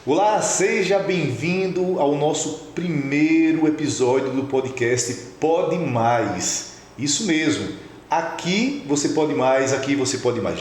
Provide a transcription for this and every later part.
Olá, seja bem-vindo ao nosso primeiro episódio do podcast Pode Mais. Isso mesmo, aqui você pode mais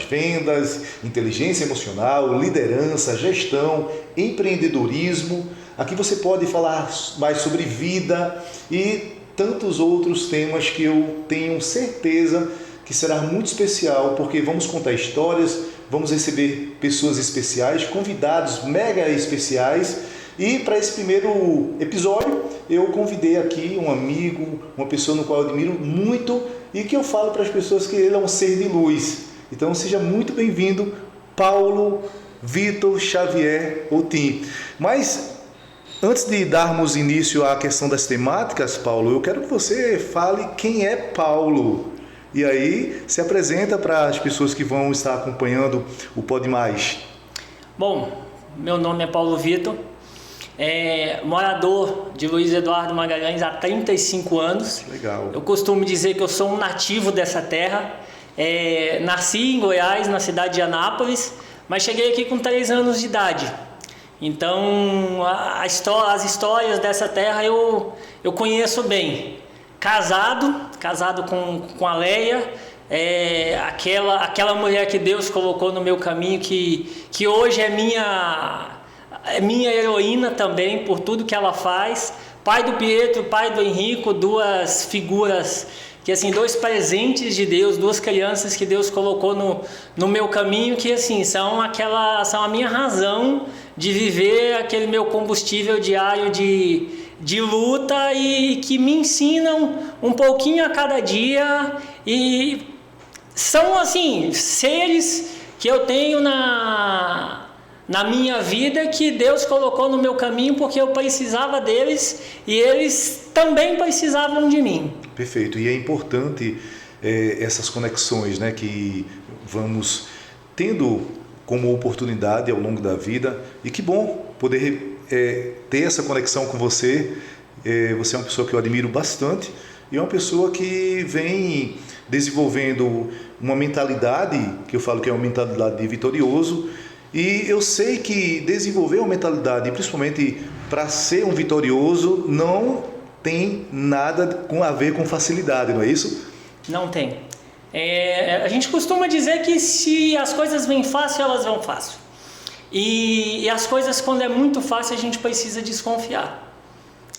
vendas, inteligência emocional, liderança, gestão, empreendedorismo. Aqui você pode falar mais sobre vida e tantos outros temas que eu tenho certeza que será muito especial, porque vamos contar histórias, vamos receber pessoas especiais, convidados mega especiais. E para esse primeiro episódio, eu convidei aqui um amigo, uma pessoa no qual eu admiro muito e que eu falo para as pessoas que ele é um ser de luz. Então seja muito bem-vindo, Paulo Vitor Xavier Otim. Mas antes de darmos início à questão das temáticas, Paulo, eu quero que você fale quem é Paulo. E aí, se apresenta para as pessoas que vão estar acompanhando o Pode Mais. Bom, meu nome é Paulo Vitor, morador de Luiz Eduardo Magalhães há 35 anos. Legal. Eu costumo dizer que eu sou um nativo dessa terra. Nasci em Goiás, na cidade de Anápolis, mas cheguei aqui com 3 anos de idade. Então, as histórias dessa terra eu conheço bem. Casado com a Leia, aquela mulher que Deus colocou no meu caminho, que hoje é minha heroína também, por tudo que ela faz. Pai do Pietro, pai do Henrico, duas figuras, que assim, 2 presentes de Deus, 2 crianças que Deus colocou no meu caminho, que assim, são a minha razão de viver, aquele meu combustível diário de luta, e que me ensinam um pouquinho a cada dia, e são assim, seres que eu tenho na minha vida, que Deus colocou no meu caminho porque eu precisava deles e eles também precisavam de mim. Perfeito, e é importante essas conexões, né, que vamos tendo como oportunidade ao longo da vida, e que bom poder ter essa conexão com você. Você é uma pessoa que eu admiro bastante e é uma pessoa que vem desenvolvendo uma mentalidade, que eu falo que é uma mentalidade de vitorioso, e eu sei que desenvolver uma mentalidade, principalmente para ser um vitorioso, não tem nada a ver com facilidade, não é isso? Não tem. A gente costuma dizer que se as coisas vêm fácil, elas vão fácil. E as coisas, quando é muito fácil, a gente precisa desconfiar.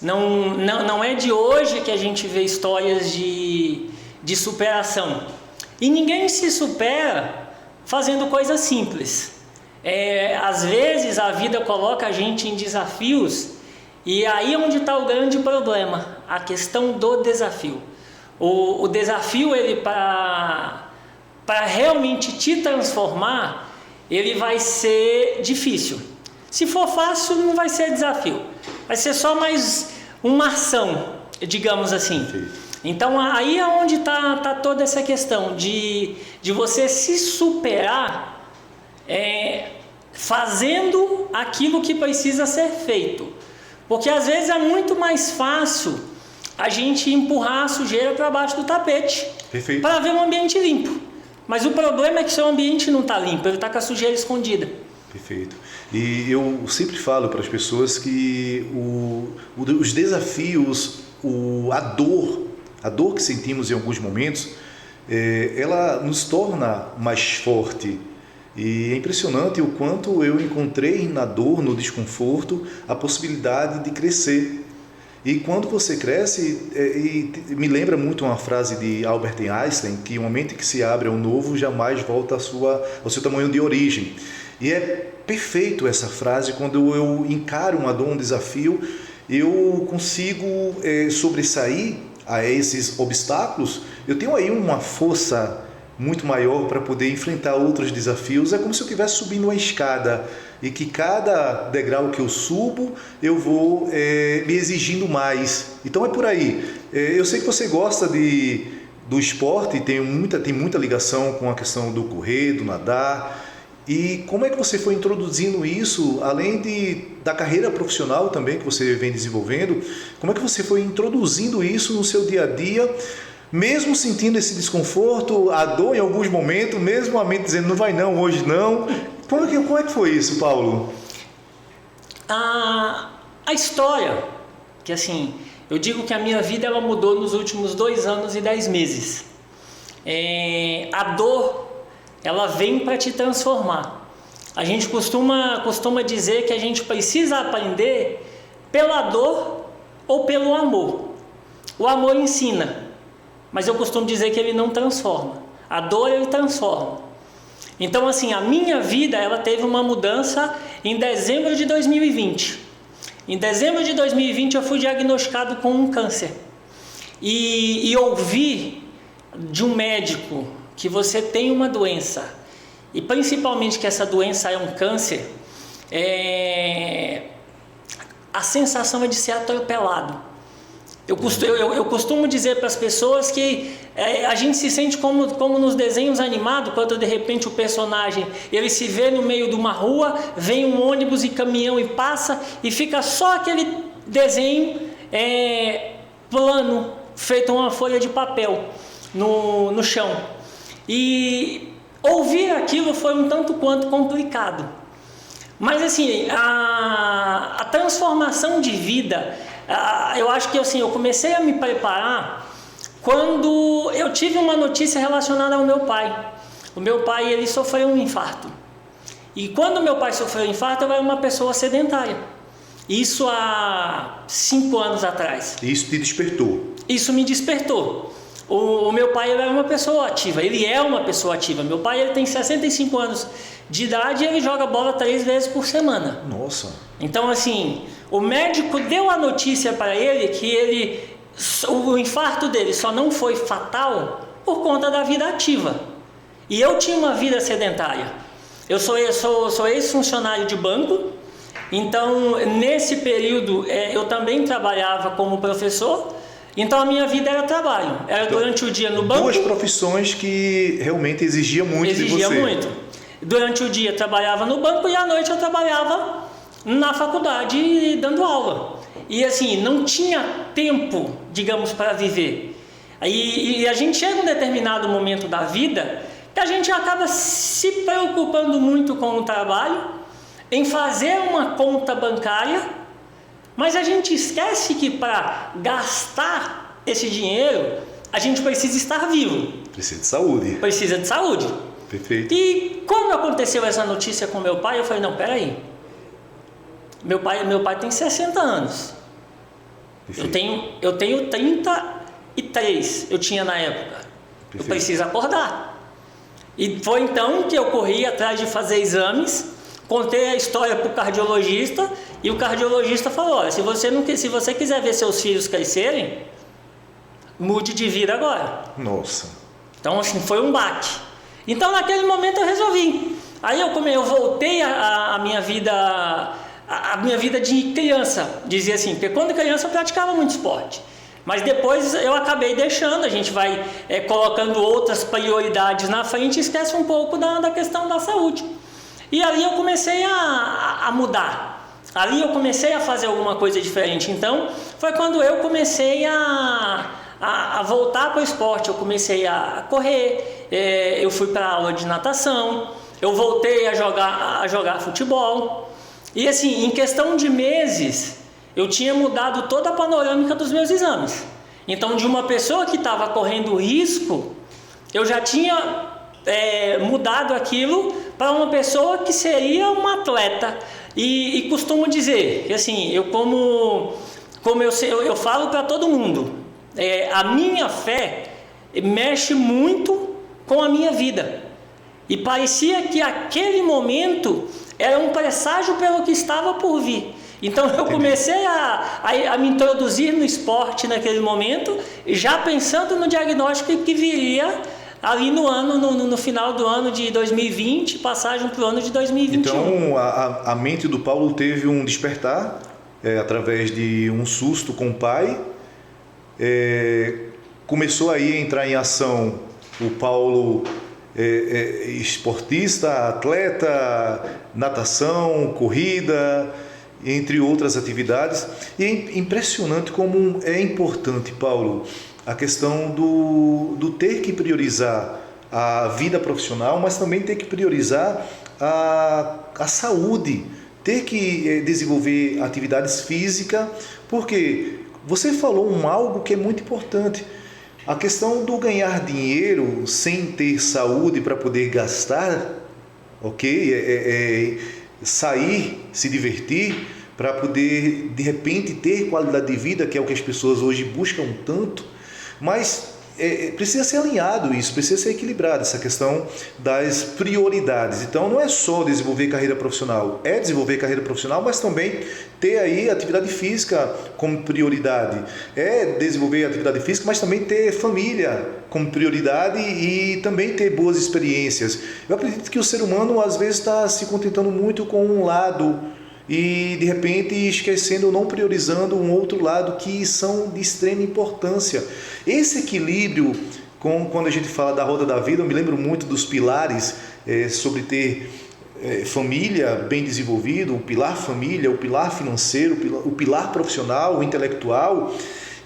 Não é de hoje que a gente vê histórias de superação. E ninguém se supera fazendo coisas simples. Às vezes a vida coloca a gente em desafios, e aí é onde está o grande problema, a questão do desafio. O desafio, ele para realmente te transformar, ele vai ser difícil. Se for fácil, não vai ser desafio. Vai ser só mais uma ação, digamos assim. Sim. Então aí é onde está toda essa questão de você se superar, fazendo aquilo que precisa ser feito. Porque às vezes é muito mais fácil a gente empurrar a sujeira para baixo do tapete, para ver um ambiente limpo. Mas o problema é que seu ambiente não está limpo, ele está com a sujeira escondida. Perfeito. E eu sempre falo para as pessoas que os desafios, a dor que sentimos em alguns momentos, ela nos torna mais forte. E é impressionante o quanto eu encontrei na dor, no desconforto, a possibilidade de crescer. E quando você cresce, me lembra muito uma frase de Albert Einstein, que o momento em que se abre ao novo, jamais volta ao seu tamanho de origem. E é perfeito essa frase. Quando eu encaro uma dor, um desafio, eu consigo sobressair a esses obstáculos. Eu tenho aí uma força muito maior para poder enfrentar outros desafios. É como se eu estivesse subindo uma escada, e que cada degrau que eu subo, eu vou me exigindo mais. Então é por aí. Eu sei que você gosta do esporte, tem muita ligação com a questão do correr, do nadar. E como é que você foi introduzindo isso, além da carreira profissional também que você vem desenvolvendo, como é que você foi introduzindo isso no seu dia a dia, mesmo sentindo esse desconforto, a dor em alguns momentos, mesmo a mente dizendo não vai não, hoje não? Como é que foi isso, Paulo? A história, que assim, eu digo que a minha vida ela mudou nos últimos 2 anos e 10 meses. A dor, ela vem para te transformar. A gente costuma dizer que a gente precisa aprender pela dor ou pelo amor. O amor ensina, mas eu costumo dizer que ele não transforma. A dor, ele transforma. Então, assim, a minha vida, ela teve uma mudança em dezembro de 2020. Em dezembro de 2020, eu fui diagnosticado com um câncer. E ouvir de um médico que você tem uma doença, e principalmente que essa doença é um câncer, a sensação é de ser atropelado. Eu costumo dizer para as pessoas que a gente se sente como nos desenhos animados, quando de repente o personagem ele se vê no meio de uma rua, vem um ônibus e caminhão e passa, e fica só aquele desenho plano, feito uma folha de papel no chão. E ouvir aquilo foi um tanto quanto complicado. Mas assim, a transformação de vida, eu acho que assim, eu comecei a me preparar quando eu tive uma notícia relacionada ao meu pai. O meu pai, ele sofreu um infarto. E quando meu pai sofreu um infarto, eu era uma pessoa sedentária. Isso há 5 anos atrás. Isso te despertou? Isso me despertou. O meu pai, ele era uma pessoa ativa. Ele é uma pessoa ativa. Meu pai, ele tem 65 anos de idade e ele joga bola 3 vezes por semana. Nossa! Então, assim, o médico deu a notícia para ele que o infarto dele só não foi fatal por conta da vida ativa. E eu tinha uma vida sedentária. Eu sou ex-funcionário de banco, então nesse período eu também trabalhava como professor, então a minha vida era trabalho. Era então, durante o dia no banco. 2 profissões que realmente exigia muito de você. Exigia muito. Durante o dia eu trabalhava no banco e à noite eu trabalhava na faculdade dando aula. E assim, não tinha tempo, digamos, para viver. E a gente chega em um determinado momento da vida que a gente acaba se preocupando muito com o trabalho, em fazer uma conta bancária, mas a gente esquece que para gastar esse dinheiro, a gente precisa estar vivo. Precisa de saúde. Precisa de saúde. Perfeito. E quando aconteceu essa notícia com meu pai, eu falei, não, peraí. Meu pai tem 60 anos. Eu tenho 33, eu tinha na época. Perfeito. Eu preciso acordar. E foi então que eu corri atrás de fazer exames, contei a história para o cardiologista, e o cardiologista falou, olha, se você quiser ver seus filhos crescerem, mude de vida agora. Nossa. Então assim, foi um baque. Então naquele momento eu resolvi. Aí eu voltei a minha vida de criança, dizia assim, porque quando criança eu praticava muito esporte. Mas depois eu acabei deixando, a gente vai colocando outras prioridades na frente e esquece um pouco da questão da saúde. E ali eu comecei a mudar, ali eu comecei a fazer alguma coisa diferente. Então foi quando eu comecei a voltar para o esporte, eu comecei a correr, eu fui para a aula de natação, eu voltei a jogar futebol. E assim, em questão de meses, eu tinha mudado toda a panorâmica dos meus exames. Então, de uma pessoa que estava correndo risco, eu já tinha mudado aquilo para uma pessoa que seria uma atleta. E costumo dizer que assim, eu falo para todo mundo, a minha fé mexe muito com a minha vida. E parecia que aquele momento era um presságio pelo que estava por vir. Então eu comecei a me introduzir no esporte naquele momento, já pensando no diagnóstico que viria ali no final do ano de 2020, passagem para o ano de 2021. Então a mente do Paulo teve um despertar através de um susto com o pai, começou aí a entrar em ação o Paulo esportista, atleta, natação, corrida, entre outras atividades. E é impressionante como é importante, Paulo, a questão do ter que priorizar a vida profissional, mas também ter que priorizar a saúde, ter que desenvolver atividades físicas, porque você falou algo que é muito importante. A questão do ganhar dinheiro sem ter saúde para poder gastar, ok? Sair, se divertir, para poder, de repente, ter qualidade de vida, que é o que as pessoas hoje buscam tanto, mas precisa ser alinhado isso, precisa ser equilibrado, essa questão das prioridades. Então, não é só desenvolver carreira profissional, é desenvolver carreira profissional, mas também ter aí atividade física como prioridade. É desenvolver atividade física, mas também ter família como prioridade e também ter boas experiências. Eu acredito que o ser humano, às vezes, está se contentando muito com um lado e, de repente, esquecendo ou não priorizando um outro lado que são de extrema importância. Esse equilíbrio, quando a gente fala da roda da vida, eu me lembro muito dos pilares sobre ter família bem desenvolvido, o pilar família, o pilar financeiro, o pilar profissional, o intelectual.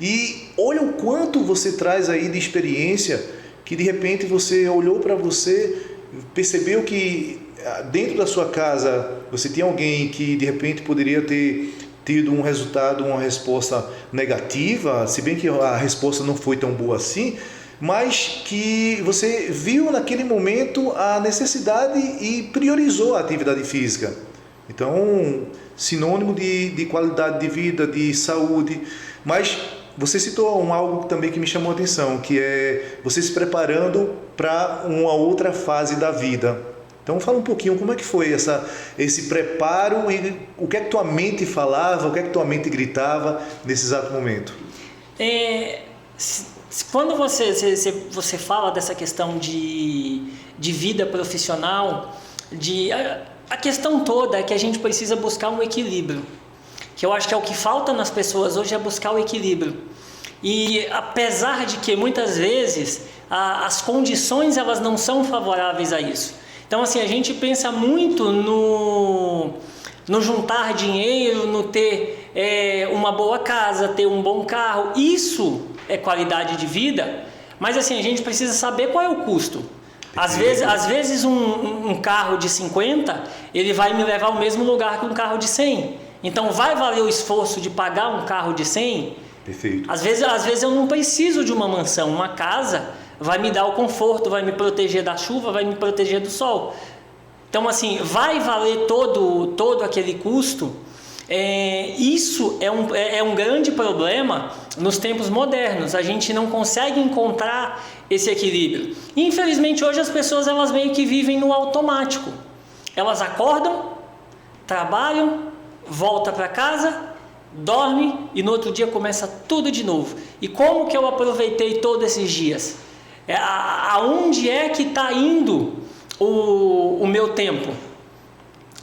E olha o quanto você traz aí de experiência, que de repente você olhou para você, percebeu que dentro da sua casa você tinha alguém que de repente poderia ter tido um resultado, uma resposta negativa, se bem que a resposta não foi tão boa assim, mas que você viu naquele momento a necessidade e priorizou a atividade física. Então, sinônimo de qualidade de vida, de saúde. Mas você citou algo também que me chamou a atenção, que é você se preparando para uma outra fase da vida. Então fala um pouquinho como é que foi esse preparo e o que é que tua mente falava, o que é que tua mente gritava nesse exato momento. Quando você fala dessa questão de vida profissional, a questão toda é que a gente precisa buscar um equilíbrio, que eu acho que é o que falta nas pessoas hoje, é buscar o equilíbrio. E apesar de que muitas vezes as condições elas não são favoráveis a isso. Então, assim, a gente pensa muito no juntar dinheiro, no ter uma boa casa, ter um bom carro. Isso é qualidade de vida, mas assim, a gente precisa saber qual é o custo. Às vezes um carro de 50, ele vai me levar ao mesmo lugar que um carro de 100. Então, vai valer o esforço de pagar um carro de 100? Perfeito. Às vezes eu não preciso de uma mansão, uma casa vai me dar o conforto, vai me proteger da chuva, vai me proteger do sol. Então, assim, vai valer todo aquele custo. Isso é um grande problema nos tempos modernos. A gente não consegue encontrar esse equilíbrio. E, infelizmente, hoje as pessoas elas meio que vivem no automático. Elas acordam, trabalham, voltam para casa, dormem e no outro dia começa tudo de novo. E como que eu aproveitei todos esses dias? Aonde é que está indo o meu tempo?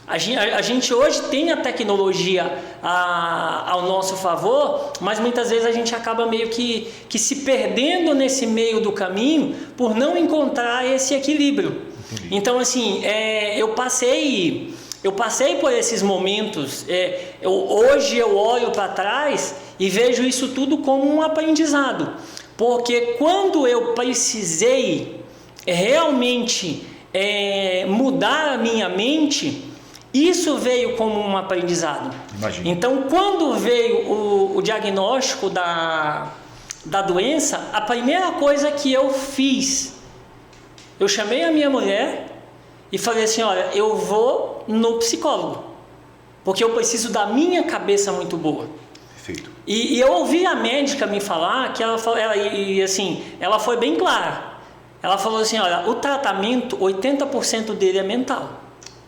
A gente hoje tem a tecnologia ao nosso favor, mas muitas vezes a gente acaba meio que se perdendo nesse meio do caminho por não encontrar esse equilíbrio. Então, assim, eu passei por esses momentos. Hoje eu olho para trás e vejo isso tudo como um aprendizado. Porque quando eu precisei realmente mudar a minha mente, isso veio como um aprendizado. Imagina. Então, quando veio o diagnóstico da doença, a primeira coisa que eu fiz, eu chamei a minha mulher e falei assim, olha, eu vou no psicólogo, porque eu preciso da minha cabeça muito boa. Perfeito. E eu ouvi a médica me falar que ela foi bem clara. Ela falou assim, olha, o tratamento, 80% dele é mental.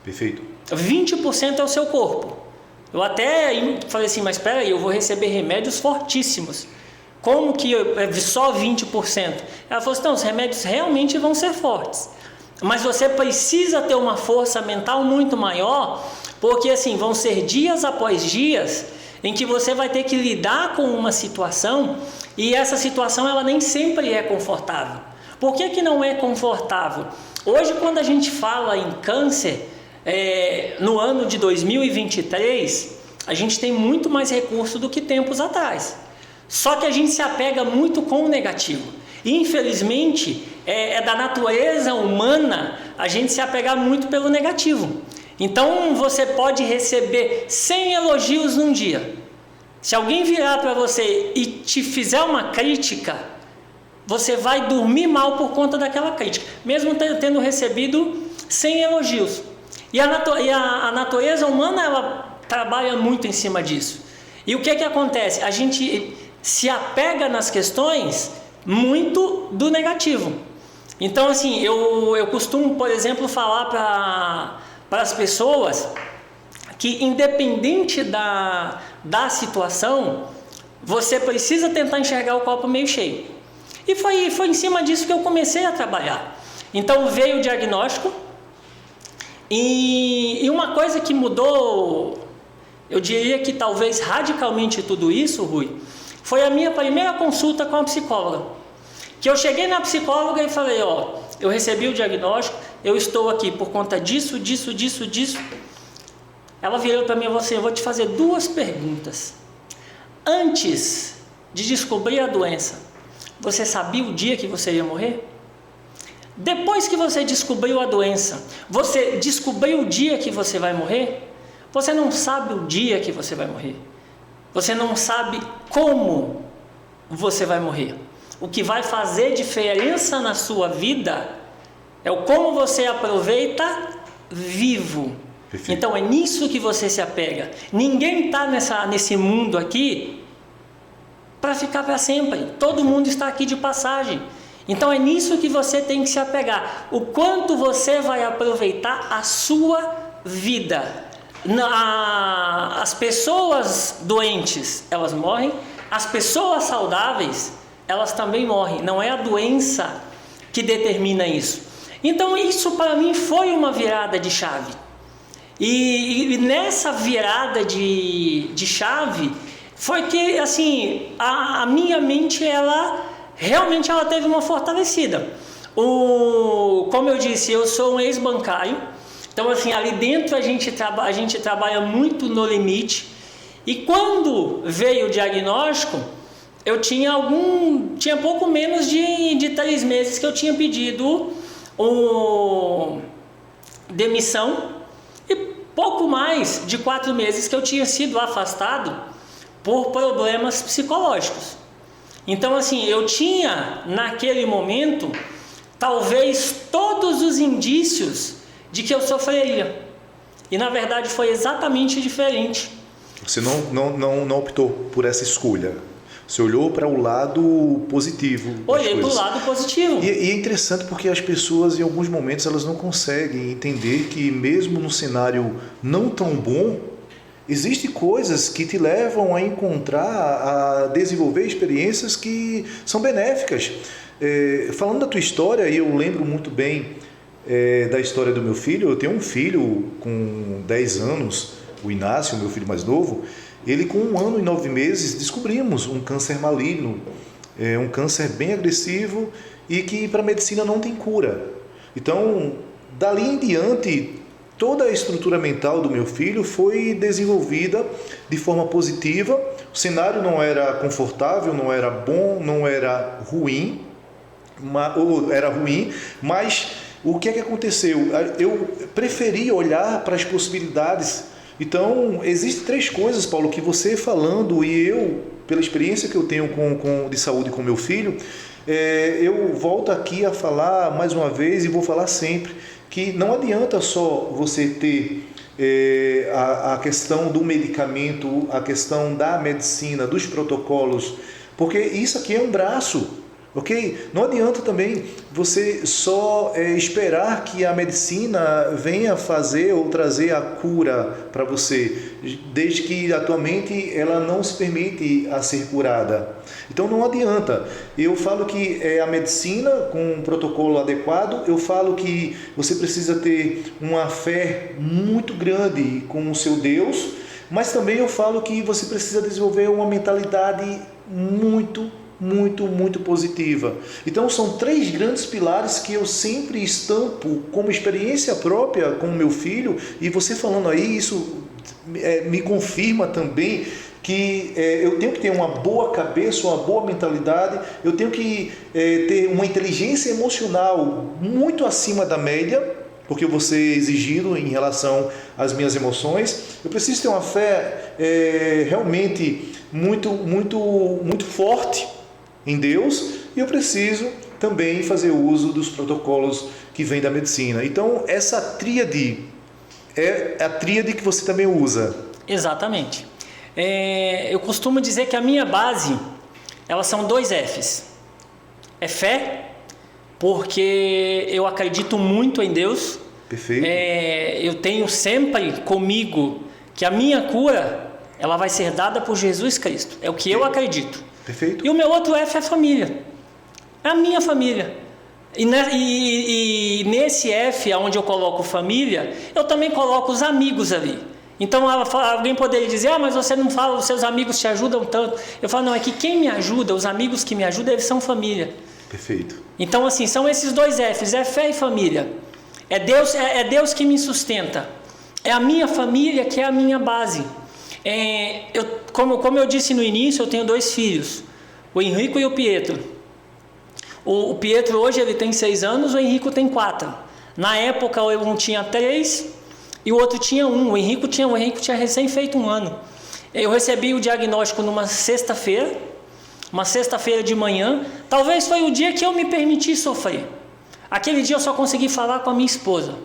Perfeito. 20% é o seu corpo. Eu até falei assim, mas espera aí, eu vou receber remédios fortíssimos. Como que só 20%? Ela falou assim, não, os remédios realmente vão ser fortes. Mas você precisa ter uma força mental muito maior, porque assim, vão ser dias após dias em que você vai ter que lidar com uma situação e essa situação ela nem sempre é confortável. Por que não é confortável? Hoje, quando a gente fala em câncer, no ano de 2023, a gente tem muito mais recurso do que tempos atrás. Só que a gente se apega muito com o negativo. Infelizmente, é da natureza humana a gente se apegar muito pelo negativo. Então você pode receber 100 elogios num dia. Se alguém virar para você e te fizer uma crítica, você vai dormir mal por conta daquela crítica, mesmo tendo recebido 100 elogios. E a natureza humana, ela trabalha muito em cima disso. E o que acontece? A gente se apega nas questões muito do negativo. Então, assim, eu costumo, por exemplo, falar para as pessoas que, independente da situação, você precisa tentar enxergar o copo meio cheio. E foi em cima disso que eu comecei a trabalhar. Então veio o diagnóstico, e uma coisa que mudou, eu diria que talvez radicalmente tudo isso, Rui, foi a minha primeira consulta com a psicóloga. Que eu cheguei na psicóloga e falei, eu recebi o diagnóstico, eu estou aqui por conta disso. Ela virou para mim e falou assim, eu vou te fazer 2 perguntas. Antes de descobrir a doença, você sabia o dia que você ia morrer? Depois que você descobriu a doença, você descobriu o dia que você vai morrer? Você não sabe o dia que você vai morrer. Você não sabe como você vai morrer. O que vai fazer diferença na sua vida é o como você aproveita vivo. Perfeito. Então é nisso que você se apega. Ninguém está nesse mundo aqui para ficar para sempre. Todo mundo está aqui de passagem. Então é nisso que você tem que se apegar. O quanto você vai aproveitar a sua vida. As pessoas doentes, elas morrem. As pessoas saudáveis, elas também morrem. Não é a doença que determina isso. Então isso para mim foi uma virada de chave. E nessa virada de chave foi que, assim, a minha mente, realmente ela teve uma fortalecida. Como eu disse, eu sou um ex-bancário. Então, assim, ali dentro a gente trabalha muito no limite. E quando veio o diagnóstico, eu tinha pouco menos de 3 meses que eu tinha pedido demissão, e pouco mais de 4 meses que eu tinha sido afastado por problemas psicológicos. Então, assim, eu tinha naquele momento talvez todos os indícios de que eu sofreria. E na verdade foi exatamente diferente. Você não optou por essa escolha. Você olhou para o lado positivo. Olhei para o lado positivo. E é interessante porque as pessoas, em alguns momentos, elas não conseguem entender que mesmo no cenário não tão bom, existem coisas que te levam a encontrar, a desenvolver experiências que são benéficas. Falando da tua história, eu lembro muito bem da história do meu filho. Eu tenho um filho com 10 anos, o Inácio, meu filho mais novo. Ele, com 1 ano e 9 meses, descobrimos um câncer maligno, um câncer bem agressivo e que para a medicina não tem cura. Então, dali em diante, toda a estrutura mental do meu filho foi desenvolvida de forma positiva. O cenário não era confortável, não era bom, não era ruim, mas o que é que aconteceu? Eu preferi olhar para as possibilidades. Então, existem 3 coisas, Paulo, que você falando e eu, pela experiência que eu tenho de saúde com meu filho, eu volto aqui a falar mais uma vez e vou falar sempre, que não adianta só você ter a questão do medicamento, a questão da medicina, dos protocolos, porque isso aqui é um braço. Ok? Não adianta também você só esperar que a medicina venha fazer ou trazer a cura para você, desde que a tua mente ela não se permite a ser curada. Então não adianta. Eu falo que a medicina com um protocolo adequado, eu falo que você precisa ter uma fé muito grande com o seu Deus, mas também eu falo que você precisa desenvolver uma mentalidade muito positiva. Então são 3 grandes pilares que eu sempre estampo como experiência própria com o meu filho, e você falando aí, isso me confirma também que eu tenho que ter uma boa cabeça, uma boa mentalidade, eu tenho que ter uma inteligência emocional muito acima da média, porque eu vou ser exigido em relação às minhas emoções. Eu preciso ter uma fé realmente muito forte em Deus, e eu preciso também fazer uso dos protocolos que vêm da medicina. Então, essa tríade é a tríade que você também usa. Exatamente. Eu costumo dizer que a minha base, elas são 2 Fs. É fé, porque eu acredito muito em Deus. Perfeito. Eu tenho sempre comigo que a minha cura, ela vai ser dada por Jesus Cristo. É o que eu acredito. Perfeito. E o meu outro F é família. É a minha família. E nesse F, onde eu coloco família, eu também coloco os amigos ali. Então alguém poderia dizer, mas você não fala, os seus amigos te ajudam tanto. Eu falo, não, é que quem me ajuda, os amigos que me ajudam, eles são família. Perfeito. Então assim, são esses 2 Fs, é fé e família. É Deus que me sustenta. É a minha família que é a minha base. Como eu disse no início, eu tenho 2 filhos, o Henrico e o Pietro. O Pietro hoje ele tem 6 anos, o Henrico tem 4. Na época um tinha 3 e o outro tinha 1. O Henrico tinha recém feito 1 ano. Eu recebi o diagnóstico numa sexta-feira, de manhã. Talvez foi o dia que eu me permiti sofrer. Aquele dia eu só consegui falar com a minha esposa.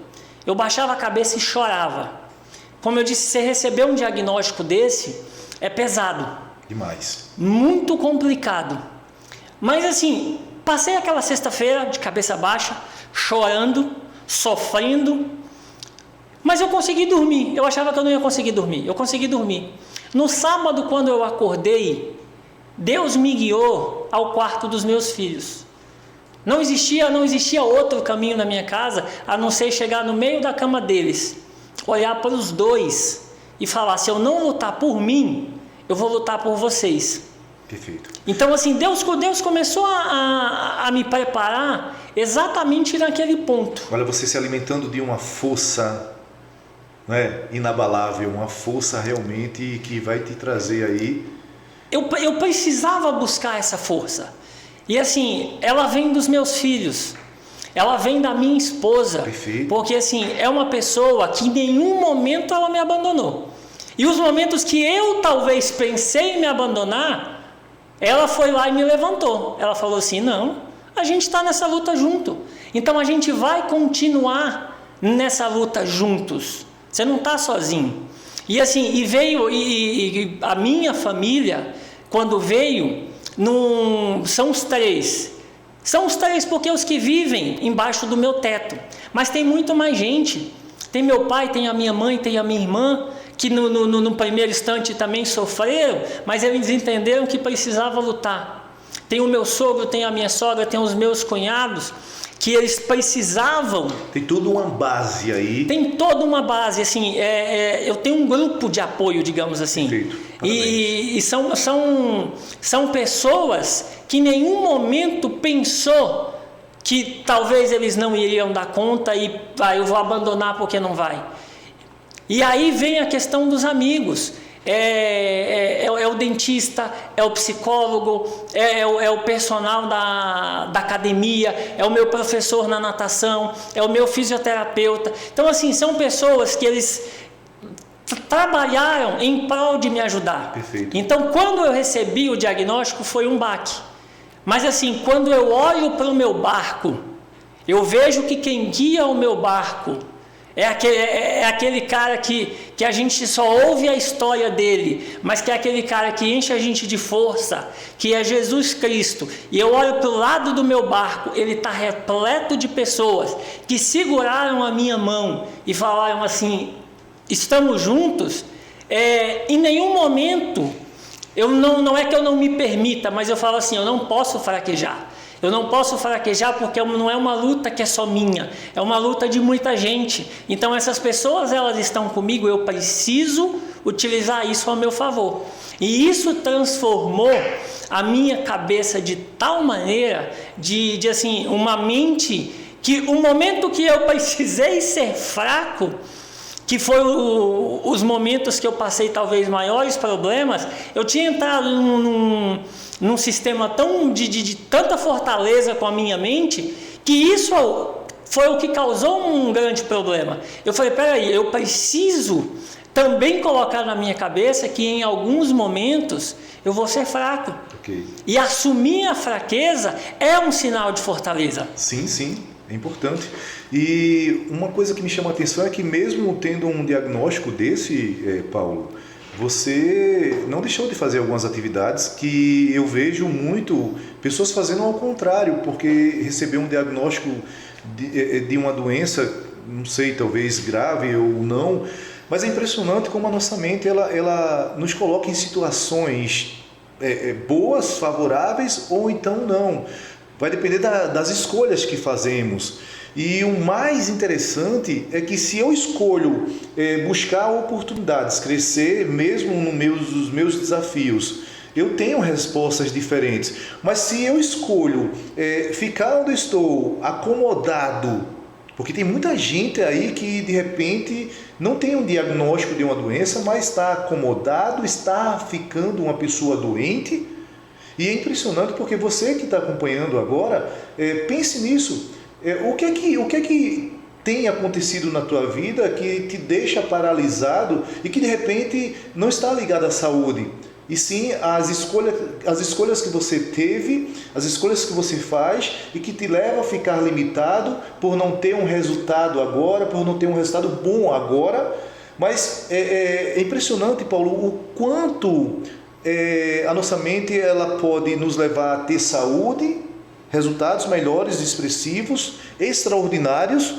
Eu baixava a cabeça e chorava. Como eu disse, você receber um diagnóstico desse é pesado. Demais. Muito complicado. Mas assim, passei aquela sexta-feira de cabeça baixa, chorando, sofrendo, mas eu consegui dormir. Eu achava que eu não ia conseguir dormir. Eu consegui dormir. No sábado, quando eu acordei, Deus me guiou ao quarto dos meus filhos. Não existia outro caminho na minha casa a não ser chegar no meio da cama deles, olhar para os 2 e falar: se eu não lutar por mim, eu vou lutar por vocês. Perfeito. Então assim, Deus começou a me preparar exatamente naquele ponto. Olha, você se alimentando de uma força, inabalável, uma força realmente que vai te trazer aí. Eu precisava buscar essa força. E assim, ela vem dos meus filhos, ela vem da minha esposa. Perfeito. Porque assim, é uma pessoa que em nenhum momento ela me abandonou. E os momentos que eu talvez pensei em me abandonar, ela foi lá e me levantou. Ela falou assim: não, a gente está nessa luta junto. Então a gente vai continuar nessa luta juntos. Você não está sozinho. E assim, e a minha família, quando veio, são os 3. São os 3 porque os que vivem embaixo do meu teto. Mas tem muito mais gente. Tem meu pai, tem a minha mãe, tem a minha irmã, que no primeiro instante também sofreram, mas eles entenderam que precisava lutar. Tem o meu sogro, tem a minha sogra, tem os meus cunhados, que eles precisavam. Tem toda uma base aí. Tem toda uma base, assim, eu tenho um grupo de apoio, digamos assim. Perfeito. E são pessoas que em nenhum momento pensou que talvez eles não iriam dar conta e eu vou abandonar porque não vai. E aí vem a questão dos amigos. É o dentista, é o psicólogo, é o personal da academia, é o meu professor na natação, é o meu fisioterapeuta. Então assim, são pessoas que eles trabalharam em prol de me ajudar. Perfeito. Então quando eu recebi o diagnóstico foi um baque. Mas assim, quando eu olho para o meu barco, eu vejo que quem guia o meu barco é aquele cara que a gente só ouve a história dele, mas que é aquele cara que enche a gente de força, que é Jesus Cristo. E eu olho para o lado do meu barco, ele está repleto de pessoas que seguraram a minha mão e falaram assim: estamos juntos. Em nenhum momento, não é que eu não me permita, mas eu falo assim: eu não posso fraquejar. Eu não posso fraquejar porque não é uma luta que é só minha, é uma luta de muita gente. Então essas pessoas, elas estão comigo, eu preciso utilizar isso ao meu favor. E isso transformou a minha cabeça de tal maneira, de assim, uma mente que o momento que eu precisei ser fraco, que foi os momentos que eu passei talvez maiores problemas, eu tinha entrado num sistema tão de tanta fortaleza com a minha mente, que isso foi o que causou um grande problema. Eu falei, peraí, eu preciso também colocar na minha cabeça que em alguns momentos eu vou ser fraco. Okay. E assumir a fraqueza é um sinal de fortaleza. Sim, sim, é importante. E uma coisa que me chama a atenção é que mesmo tendo um diagnóstico desse, Paulo, você não deixou de fazer algumas atividades que eu vejo muito pessoas fazendo ao contrário, porque recebeu um diagnóstico de uma doença, não sei, talvez grave ou não, mas é impressionante como a nossa mente ela nos coloca em situações boas, favoráveis ou então não. Vai depender das escolhas que fazemos. E o mais interessante é que se eu escolho buscar oportunidades, crescer mesmo nos meus desafios, eu tenho respostas diferentes. Mas se eu escolho ficar onde estou, acomodado, porque tem muita gente aí que de repente não tem um diagnóstico de uma doença, mas está acomodado, está ficando uma pessoa doente. E é impressionante porque você que está acompanhando agora, pense nisso. O que é que tem acontecido na tua vida que te deixa paralisado e que de repente não está ligado à saúde? E sim as escolhas que você teve, as escolhas que você faz e que te leva a ficar limitado por não ter um resultado agora, por não ter um resultado bom agora. Mas é impressionante, Paulo, o quanto a nossa mente ela pode nos levar a ter saúde, resultados melhores, expressivos, extraordinários,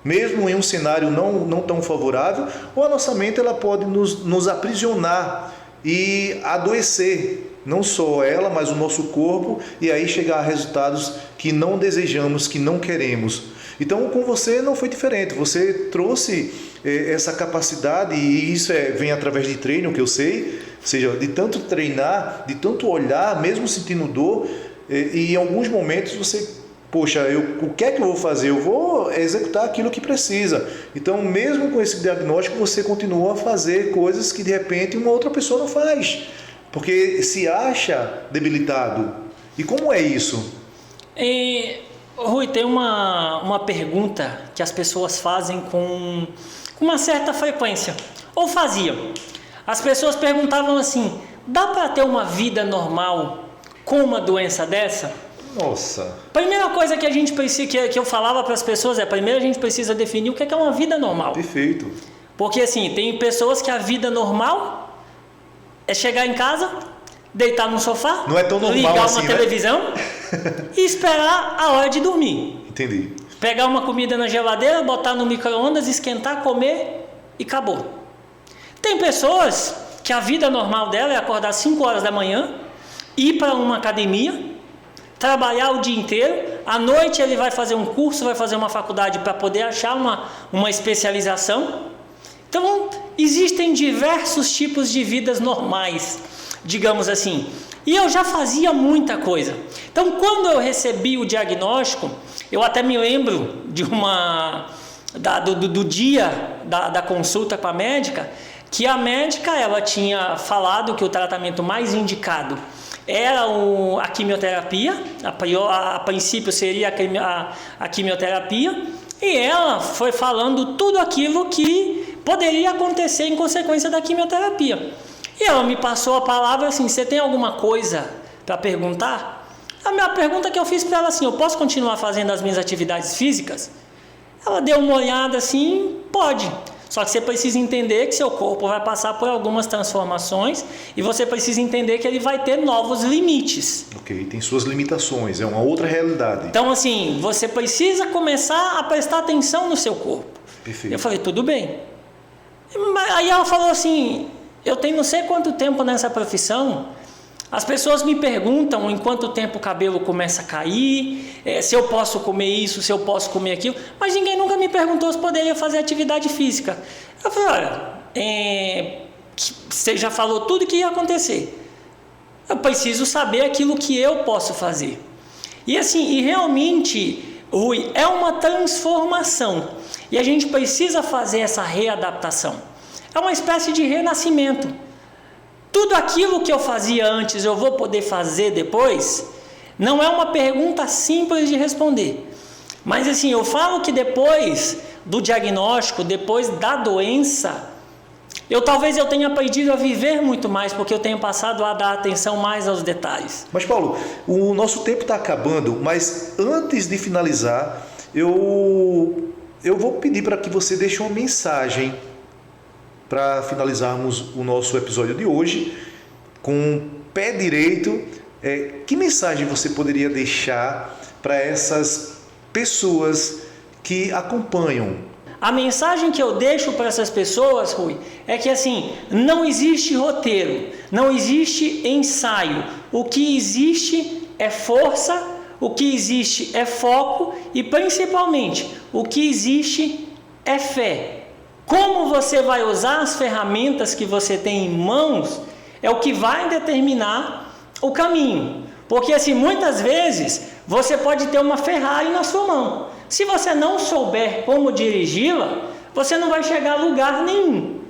mesmo em um cenário não tão favorável, ou a nossa mente ela pode nos aprisionar e adoecer, não só ela, mas o nosso corpo, e aí chegar a resultados que não desejamos, que não queremos. Então, com você não foi diferente, você trouxe essa capacidade, e isso vem através de treino, que eu sei, ou seja, de tanto treinar, de tanto olhar, mesmo sentindo dor, e em alguns momentos você, poxa, o que é que eu vou fazer? Eu vou executar aquilo que precisa. Então, mesmo com esse diagnóstico, você continua a fazer coisas que de repente uma outra pessoa não faz, porque se acha debilitado. E como é isso? Rui, tem uma pergunta que as pessoas fazem com uma certa frequência, ou faziam. As pessoas perguntavam assim: dá para ter uma vida normal com uma doença dessa? Nossa. Primeira coisa que a gente precisa, que eu falava para as pessoas primeiro a gente precisa definir o que é uma vida normal. Perfeito. Porque assim, tem pessoas que a vida normal é chegar em casa, deitar no sofá, não é tão normal ligar assim, uma televisão e esperar a hora de dormir. Entendi. Pegar uma comida na geladeira, botar no micro-ondas, esquentar, comer e acabou. Tem pessoas que a vida normal dela é acordar 5 horas da manhã, ir para uma academia, trabalhar o dia inteiro, à noite ele vai fazer um curso, vai fazer uma faculdade para poder achar uma especialização. Então, existem diversos tipos de vidas normais, digamos assim. E eu já fazia muita coisa. Então, quando eu recebi o diagnóstico, eu até me lembro de do dia da consulta com a médica, que a médica ela tinha falado que o tratamento mais indicado era a quimioterapia, a princípio seria a quimioterapia, e ela foi falando tudo aquilo que poderia acontecer em consequência da quimioterapia. E ela me passou a palavra assim: você tem alguma coisa para perguntar? A minha pergunta que eu fiz para ela assim: eu posso continuar fazendo as minhas atividades físicas? Ela deu uma olhada assim: pode. Só que você precisa entender que seu corpo vai passar por algumas transformações e você precisa entender que ele vai ter novos limites. Ok, tem suas limitações, é uma outra realidade. Então assim, você precisa começar a prestar atenção no seu corpo. Perfeito. Eu falei, tudo bem. Aí ela falou assim: eu tenho não sei quanto tempo nessa profissão, as pessoas me perguntam em quanto tempo o cabelo começa a cair, se eu posso comer isso, se eu posso comer aquilo, mas ninguém nunca me perguntou se poderia fazer atividade física. Eu falei, olha, você já falou tudo que ia acontecer, eu preciso saber aquilo que eu posso fazer. E assim, e realmente, Rui, é uma transformação, e a gente precisa fazer essa readaptação, é uma espécie de renascimento. Tudo aquilo que eu fazia antes eu vou poder fazer depois? Não é uma pergunta simples de responder. Mas assim, eu falo que depois do diagnóstico, depois da doença, talvez eu tenha aprendido a viver muito mais, porque eu tenho passado a dar atenção mais aos detalhes. Mas Paulo, o nosso tempo está acabando, mas antes de finalizar, eu vou pedir para que você deixe uma mensagem para finalizarmos o nosso episódio de hoje com o pé direito. Que mensagem você poderia deixar para essas pessoas que acompanham? A mensagem que eu deixo para essas pessoas, Rui, é que assim, não existe roteiro, não existe ensaio. O que existe é força, o que existe é foco e principalmente o que existe é fé. Como você vai usar as ferramentas que você tem em mãos é o que vai determinar o caminho. Porque assim, muitas vezes você pode ter uma Ferrari na sua mão. Se você não souber como dirigi-la, você não vai chegar a lugar nenhum.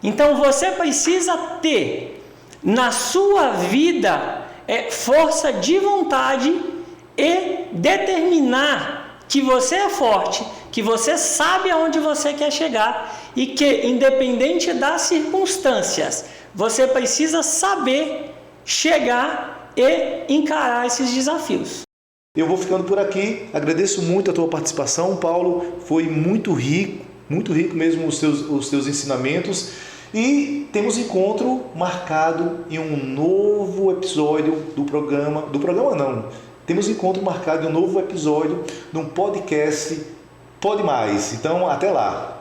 Então você precisa ter na sua vida força de vontade e determinar que você é forte, que você sabe aonde você quer chegar e que, independente das circunstâncias, você precisa saber chegar e encarar esses desafios. Eu vou ficando por aqui, agradeço muito a tua participação, Paulo, foi muito rico mesmo os teus ensinamentos, e temos encontro marcado em um novo episódio temos encontro marcado em um novo episódio de um podcast Pode Mais, então até lá!